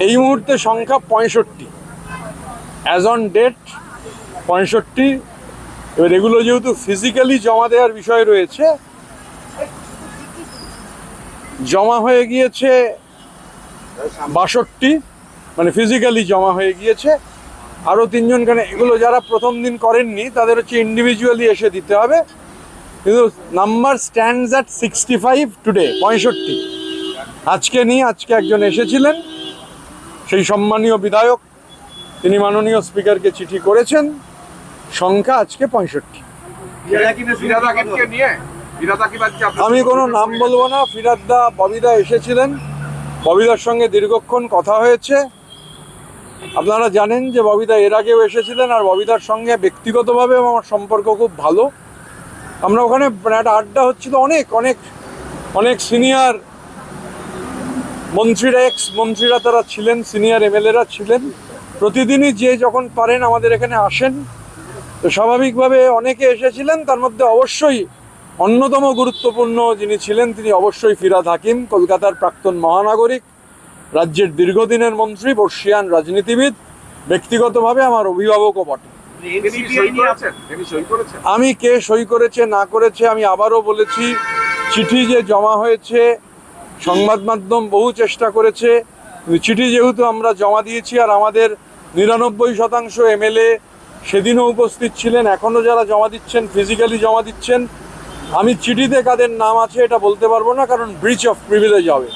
এই মুহূর্তে সংখ্যা 65, অ্যাজ অন ডেট 65। এবার এগুলো যেহেতু ফিজিক্যালি জমা দেওয়ার বিষয় রয়েছে, জমা হয়ে গিয়েছে 62, মানে ফিজিক্যালি জমা হয়ে গিয়েছে। আরও 3 জন, কেন এগুলো যারা প্রথম দিন করেননি তাদের হচ্ছে ইন্ডিভিজুয়ালি এসে দিতে হবে। কিন্তু নাম্বার স্ট্যান্ডস অ্যাট 65 টুডে, 65। আজকে নিয়ে আজকে একজন এসেছিলেন, সেই সম্মানীয় বিধায়ক, তিনি মাননীয় স্পিকারকে চিঠি করেছেন, সংখ্যা আজকে 65। আমি কোনো নাম বলবো না। ফিরাদদা, ববিদা এসেছিলেন, ববিদার সঙ্গে দীর্ঘক্ষণ কথা হয়েছে। আপনারা জানেন যে ববিদা এর আগেও এসেছিলেন, আর ববিদার সঙ্গে ব্যক্তিগতভাবে আমার সম্পর্ক খুব ভালো। আমরা ওখানে একটা আড্ডা হচ্ছিল, অনেক অনেক অনেক সিনিয়র মন্ত্রীরা, এক্স মন্ত্রীরা তারা ছিলেন, সিনিয়র এমএলএরা ছিলেন। প্রতিদিনই যে যখন পারেন আমাদের এখানে আসেন, তো স্বাভাবিকভাবে অনেকে এসেছিলেন। তার মধ্যে অবশ্যই অন্যতম গুরুত্বপূর্ণ যিনি ছিলেন তিনি অবশ্যই ফিরহাদ হাকিম, কলকাতার প্রাক্তন মহানাগরিক, রাজ্যের দীর্ঘদিনের মন্ত্রী, বর্ষিয়ান রাজনীতিবিদ, ব্যক্তিগতভাবে আমার অভিভাবকও বটে। আমি কে সই করেছে না করেছে আমি আবারও বলেছি, চিঠি যে জমা হয়েছে, সংবাদ মাধ্যম বহু চেষ্টা করেছে, চিঠি যেহেতু আমরা জমা দিয়েছি, আর আমাদের 99% এমএলএ সেদিনও উপস্থিত ছিলেন, এখনও যারা জমা দিচ্ছেন ফিজিক্যালি জমা দিচ্ছেন। আমি চিঠিতে কাদের নাম আছে এটা বলতে পারবো না, কারণ ব্রিচ অফ প্রিভিলেজ হবে।